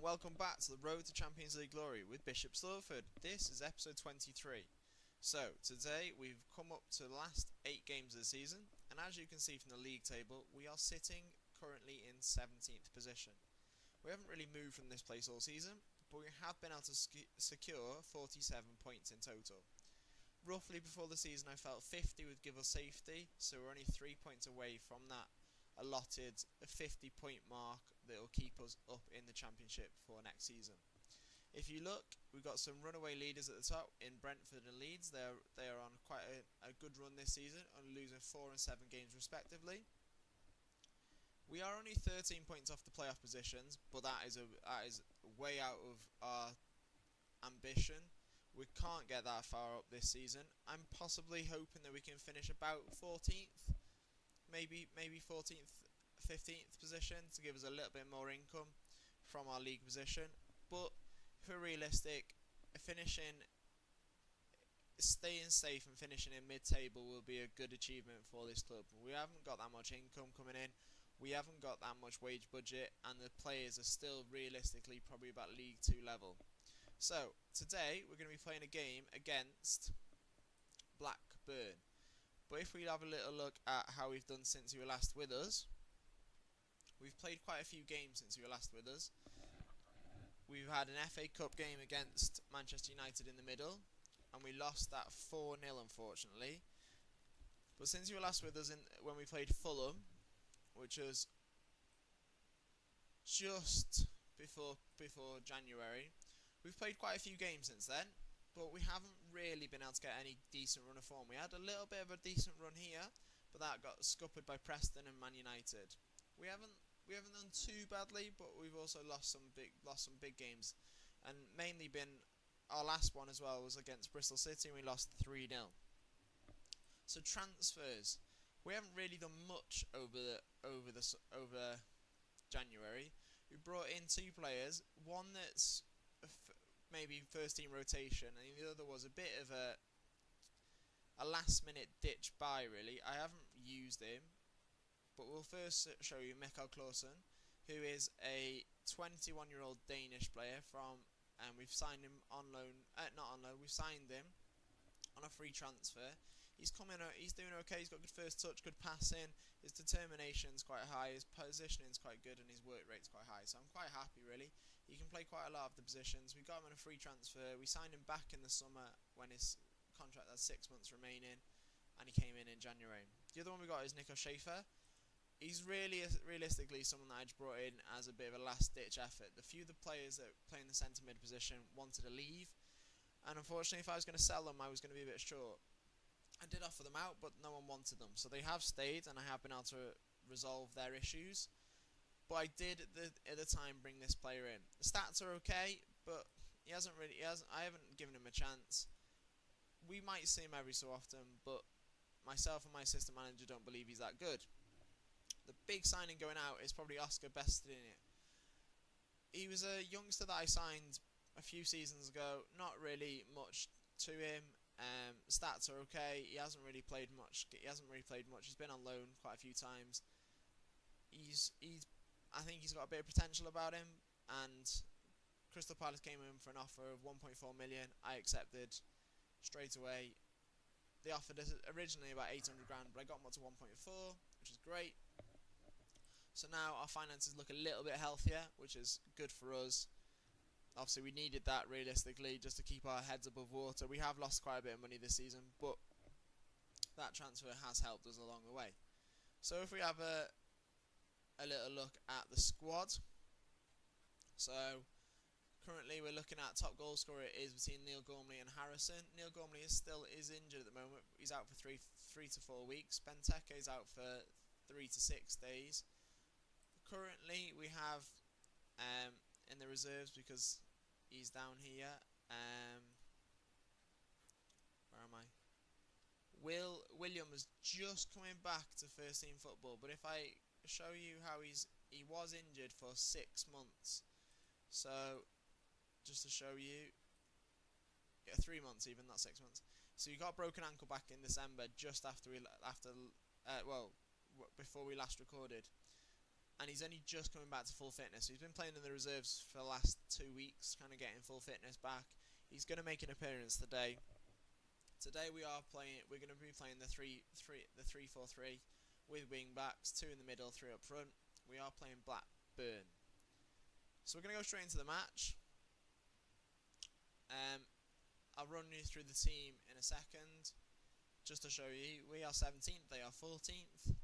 welcome back to the Road to Champions League Glory with Bishops Stortford. This is episode 23. So, today we've come up to the last 8 games of the season, and as you can see from the league table, we are sitting currently in 17th position. We haven't really moved from this place all season, but we have been able to secure 47 points in total. Roughly before the season I felt 50 would give us safety, so we're only 3 points away from that allotted 50 point mark that will keep us up in the championship for next season. If you look, we've got some runaway leaders at the top in Brentford and Leeds. They are on quite a good run this season, only losing 4 and 7 games respectively. We are only 13 points off the playoff positions, but that is way out of our ambition. We can't get that far up this season. I'm possibly hoping that we can finish about 14th, maybe 14th, 15th position to give us a little bit more income from our league position. But if we're realistic, staying safe and finishing in mid-table will be a good achievement for this club. We haven't got that much income coming in. We haven't got that much wage budget, and the players are still realistically probably about League 2 level. So, today we're going to be playing a game against Blackburn. But if we have a little look at how we've done since you were last with us, we've played quite a few games since you were last with us. We've had an FA Cup game against Manchester United in the middle, and we lost that 4-0 unfortunately. But since you were last with us when we played Fulham, which was just before January, we've played quite a few games since then, but we haven't really been able to get any decent run of form. We had a little bit of a decent run here, but that got scuppered by Preston and Man United. We haven't done too badly, but we've also lost some big games, and mainly been our last one as well was against Bristol City, and we lost 3-0. So transfers, we haven't really done much over January. We brought in 2 players, one that's maybe first team rotation, and the other was a bit of a last minute ditch buy really. I haven't used him, but we'll first show you Mikkel Clausen, who is a 21-year-old Danish player and we've signed him on loan, we've signed him on a free transfer. He's doing okay, he's got good first touch, good passing, his determination's quite high, his positioning's quite good, and his work rate's quite high, so I'm quite happy really. He can play quite a lot of the positions. We got him on a free transfer, we signed him back in the summer when his contract had 6 months remaining, and he came in January. The other one we got is Nico Schaefer. He's really realistically someone that I just brought in as a bit of a last ditch effort. The few of the players that play in the centre mid position wanted to leave, and unfortunately if I was going to sell them I was going to be a bit short. I did offer them out, but no one wanted them, so they have stayed, and I have been able to resolve their issues. But I did at the time bring this player in. The stats are okay, but I haven't given him a chance. We might see him every so often, but myself and my assistant manager don't believe he's that good. The big signing going out is probably Oscar Bestinier. He was a youngster that I signed a few seasons ago. Not really much to him. Stats are okay. He hasn't really played much. He's been on loan quite a few times. I think he's got a bit of potential about him, and Crystal Palace came in for an offer of 1.4 million. I accepted straight away. They offered us originally about 800 grand, but I got them up to 1.4, which is great. So now our finances look a little bit healthier, which is good for us. Obviously we needed that realistically just to keep our heads above water. We have lost quite a bit of money this season, but that transfer has helped us along the way. So if we have a little look at the squad. So currently we're looking at top goal scorer is between Neil Gormley and Harrison. Neil Gormley is injured at the moment. He's out for 3 to 4 weeks. Benteke is out for 3 to 6 days. Currently we have in the reserves, because he's down here. Where am I? William is just coming back to first team football, but if I show you how he was injured for 6 months. So just to show you, 3 months even, not 6 months. So he got a broken ankle back in December, just before we last recorded. and he's only just coming back to full fitness. So he's been playing in the reserves for the last 2 weeks, kind of getting full fitness back. He's going to make an appearance today. Today we're going to be playing the 3-4-3 with wing backs, 2 in the middle, 3 up front. We are playing Blackburn. So we're going to go straight into the match. I'll run you through the team in a second, just to show you. We are 17th, they are 14th.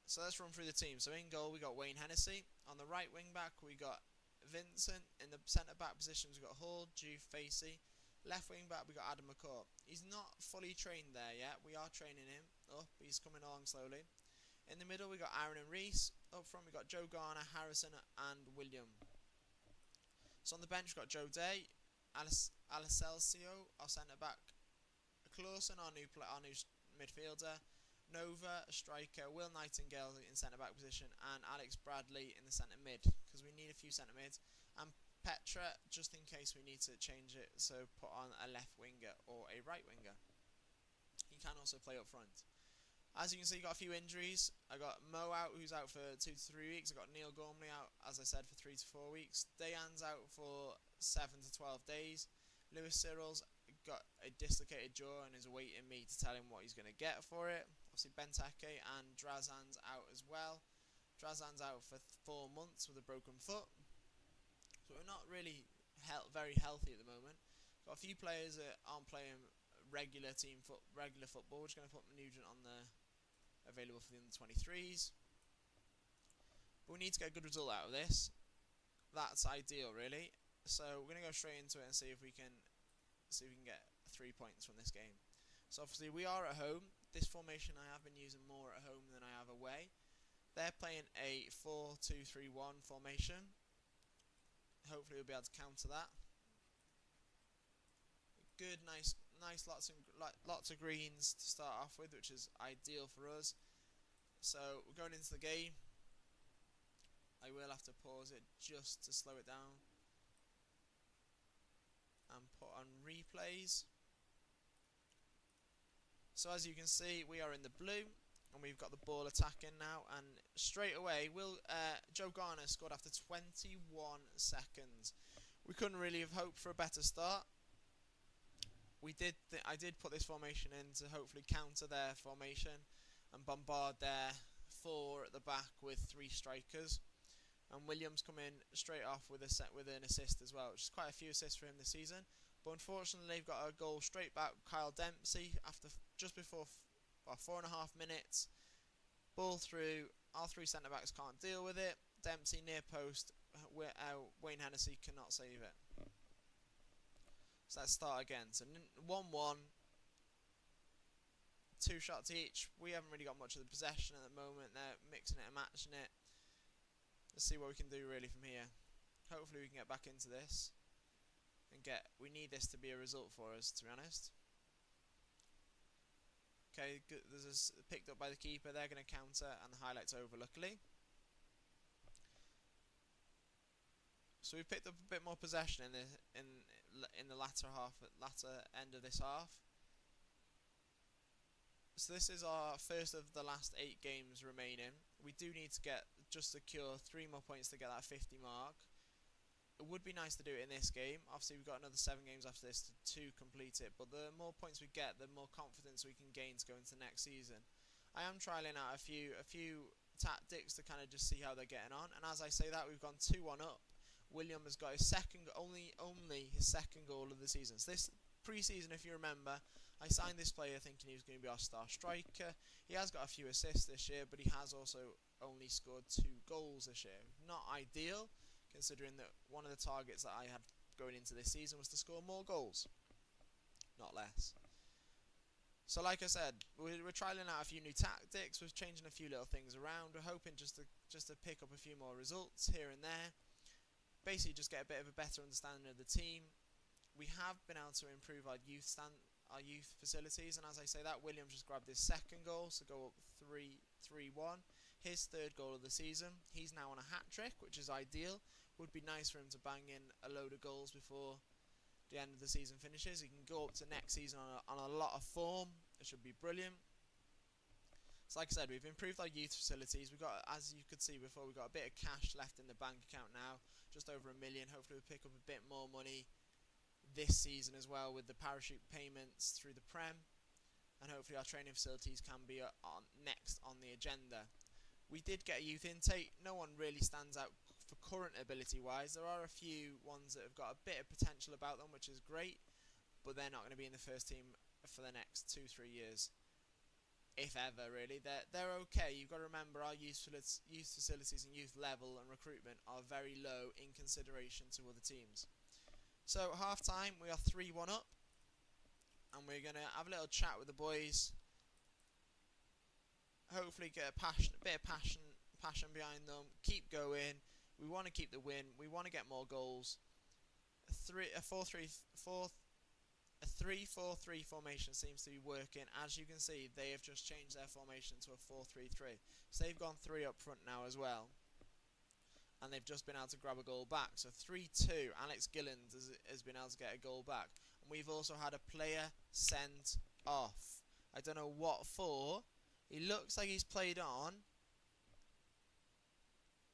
So let's run through the team. So in goal we got Wayne Hennessy. On the right wing back we got Vincent. In the centre back positions we got Hall, Juve, Facey. Left wing back we got Adam McCall. He's not fully trained there yet. We are training him up. He's coming along slowly. In the middle we got Aaron and Reese. Up front we got Joe Garner, Harrison and William. So on the bench we've got Joe Day, Alessio, our centre back, Clausen, our new midfielder, Nova, a striker, Will Nightingale in centre back position, and Alex Bradley in the centre mid, because we need a few centre mids, and Petra, just in case we need to change it, so put on a left winger or a right winger. He can also play up front. As you can see, got a few injuries. I got Mo out, who's out for 2 to 3 weeks. I got Neil Gormley out, as I said, for 3 to 4 weeks. Dayan's out for 7 to 12 days. Lewis Cyril's got a dislocated jaw and is awaiting me to tell him what he's going to get for it. Obviously, Benteke and Drazan's out as well. Drazan's out for 4 months with a broken foot. So we're not really very healthy at the moment. Got a few players that aren't playing regular football. We're just going to put Nugent on the available for the under-23s. But we need to get a good result out of this. That's ideal, really. So we're going to go straight into it and see if we can get 3 points from this game. So obviously we are at home. This formation I have been using more at home than I have away. They're playing a 4-2-3-1 formation. Hopefully we'll be able to counter that. Good, nice, lots of greens to start off with, which is ideal for us. So we're going into the game. I will have to pause it just to slow it down and put on replays. So as you can see, we are in the blue and we've got the ball attacking now, and straight away Joe Garner scored after 21 seconds. We couldn't really have hoped for a better start. I did put this formation in to hopefully counter their formation and bombard their 4 at the back with 3 strikers. And Williams come in straight off with an assist as well, which is quite a few assists for him this season. But unfortunately, they've got a goal straight back. Kyle Dempsey after just before 4.5 minutes. Ball through. Our 3 centre backs can't deal with it. Dempsey near post. Wayne Hennessy cannot save it. So let's start again. So 1-1, 2 shots each. We haven't really got much of the possession at the moment. They're mixing it and matching it. Let's see what we can do really from here. Hopefully we can get back into this and we need this to be a result for us, to be honest. Okay, good. There's picked up by the keeper. They're going to counter and the highlights over, luckily. So we've picked up a bit more possession in the latter end of this half. So this is our first of the last 8 games remaining. We do need to secure 3 more points to get that 50 mark. It would be nice to do it in this game. Obviously we've got another 7 games after this to complete it, but the more points we get, the more confidence we can gain to go into next season. I am trialling out a few tactics to kind of just see how they're getting on, and as I say that, we've gone 2-1 up. William has got his only his second goal of the season. So this pre-season, if you remember, I signed this player thinking he was going to be our star striker. He has got a few assists this year, but he has also only scored 2 goals this year. Not ideal, considering that one of the targets that I had going into this season was to score more goals, not less. So like I said, we're trialling out a few new tactics. We're changing a few little things around. We're hoping just to pick up a few more results here and there. Basically just get a bit of a better understanding of the team. We have been able to improve our youth facilities, and as I say that, Williams just grabbed his second goal, so go up 3-1. His 3rd goal of the season. He's now on a hat-trick, which is ideal. Would be nice for him to bang in a load of goals before the end of the season finishes. He can go up to next season on a lot of form. It should be brilliant. So like I said, we've improved our youth facilities. We've got, as you could see before, we've got a bit of cash left in the bank account now, just over £1 million. Hopefully we'll pick up a bit more money this season as well with the parachute payments through the Prem, and hopefully our training facilities can be next on the agenda. We did get a youth intake. No one really stands out for current ability wise. There are a few ones that have got a bit of potential about them, which is great, but they're not going to be in the first team for the next 2-3 years, if ever really. They're okay. You've got to remember our youth facilities and youth level and recruitment are very low in consideration to other teams. So half time, we are 3-1 up, and we're going to have a little chat with the boys. Hopefully get a bit of passion behind them. Keep going. We want to keep the win. We want to get more goals. A 3-4-3 formation seems to be working. As you can see, they have just changed their formation to a 4-3-3. So they've gone 3 up front now as well, and they've just been able to grab a goal back. So 3-2. Alex Gilland has been able to get a goal back, and we've also had a player sent off. I don't know what for. He looks like he's played on.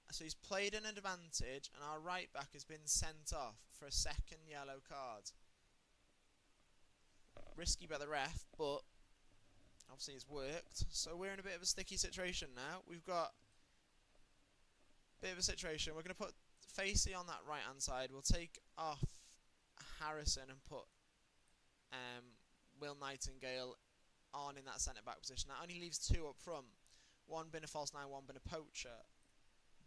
So he's played an advantage, and our right back has been sent off for a second yellow card. Risky by the ref, but obviously it's worked. So we're in a bit of a sticky situation now. We've got a bit of a situation. We're going to put Facey on that right hand side. We'll take off Harrison and put Will Nightingale on in that centre back position. That only leaves 2 up front. One been a false 9, one been a poacher.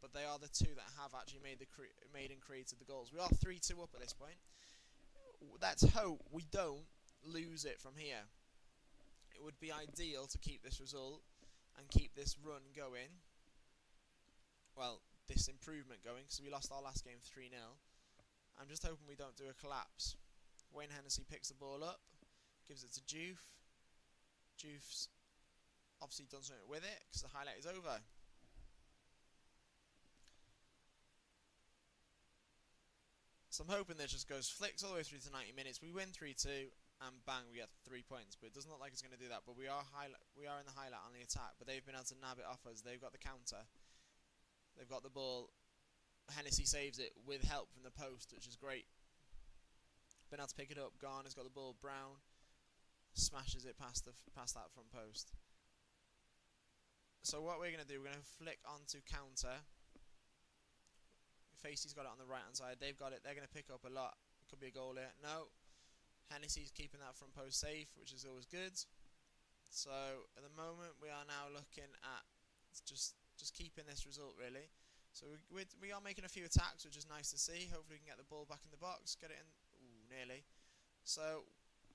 But they are the 2 that have actually made and created the goals. We are 3-2 up at this point. Let's hope we don't lose it from here. It would be ideal to keep this result and keep this run going. Well, this improvement going, because we lost our last game 3-0. I'm just hoping we don't do a collapse. Wayne Hennessy picks the ball up, gives it to Juve. Juve's obviously done something with it because the highlight is over. So I'm hoping this just goes flicks all the way through to 90 minutes. We win 3-2 and bang, we get 3 points. But it doesn't look like it's going to do that. But we are in the highlight on the attack. But they've been able to nab it off us. They've got the counter. They've got the ball. Hennessy saves it with help from the post, which is great. Been able to pick it up. Garner's got the ball. Brown smashes it past that front post. So what we're going to do, we're going to flick onto counter. Facey's got it on the right hand side. They've got it. They're going to pick up a lot. It could be a goal here. No. Hennessy's keeping that front post safe, which is always good. So at the moment we are now looking at just keeping this result really. So we are making a few attacks, which is nice to see. Hopefully we can get the ball back in the box, get it in. Ooh, nearly. So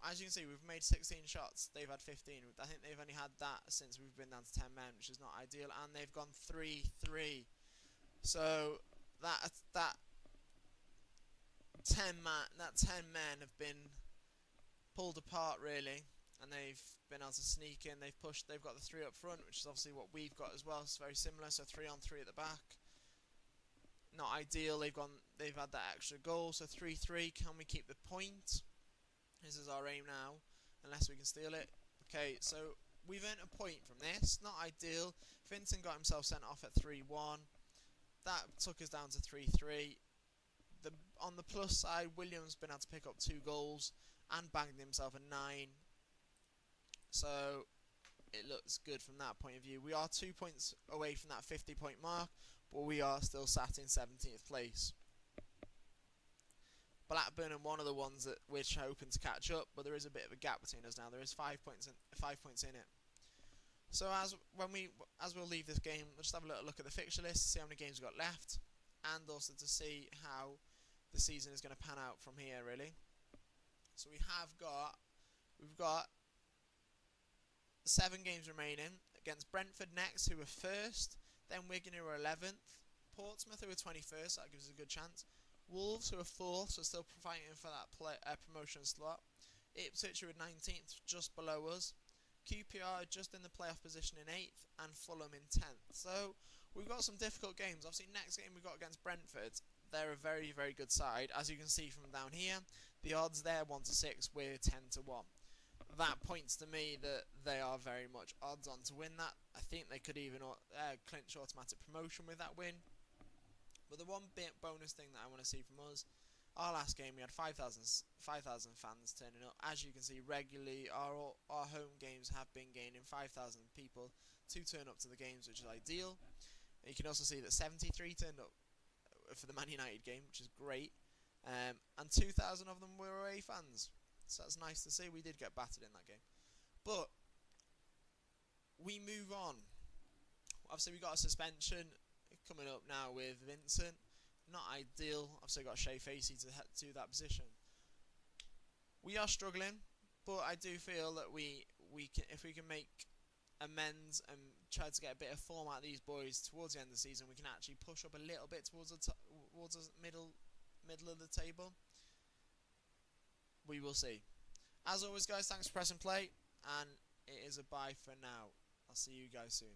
as you can see, we've made 16 shots. They've had 15. I think they've only had that since we've been down to 10 men, which is not ideal. And they've gone 3-3. So that 10 men have been pulled apart really, and they've been able to sneak in. They've got the 3 up front, which is obviously what we've got as well. It's very similar. So 3 on 3 at the back. Not ideal. They've had that extra goal. So 3-3. Can we keep the point? This is our aim now, unless we can steal it. Okay, so we've earned a point from this. Not ideal. Vincent got himself sent off at 3-1. That took us down to 3-3. On the plus side, Williams been able to pick up 2 goals and banged himself a 9. So it looks good from that point of view. We are 2 points away from that 50-point mark, but we are still sat in 17th place. Blackburn are one of the ones that we're hoping to catch up, but there is a bit of a gap between us now. There is 5 points in it. So as we'll leave this game, we'll just have a little look at the fixture list, see how many games we've got left, and also to see how the season is going to pan out from here really. So we've got 7 games remaining against Brentford next, who are first, then Wigan, who are 11th, Portsmouth, who are 21st, that gives us a good chance, Wolves, who are 4th, so still fighting for that promotion slot, Ipswich, who are 19th, just below us, QPR just in the playoff position in 8th, and Fulham in 10th. So we've got some difficult games. Obviously next game we've got against Brentford. They're a very, very good side. As you can see from down here, the odds there 1-6, we're 10-1. that points to me that they are very much odds on to win that. I think they could even clinch automatic promotion with that win. But the one bit bonus thing that I want to see from us, our last game we had 5,000 fans turning up. As you can see, regularly our home games have been gaining 5,000 people to turn up to the games, which is ideal. And you can also see that 73 turned up for the Man United game, which is great. And 2,000 of them were away fans. So that's nice to see. We did get battered in that game. But we move on. Obviously, we got a suspension coming up now with Vincent. Not ideal. Obviously, got Shea Facey to do that position. We are struggling, but I do feel that we can, if we can make amends and try to get a bit of form out of these boys towards the end of the season, we can actually push up a little bit towards the middle of the table. We will see. As always, guys, thanks for pressing play, and it is a bye for now. I'll see you guys soon.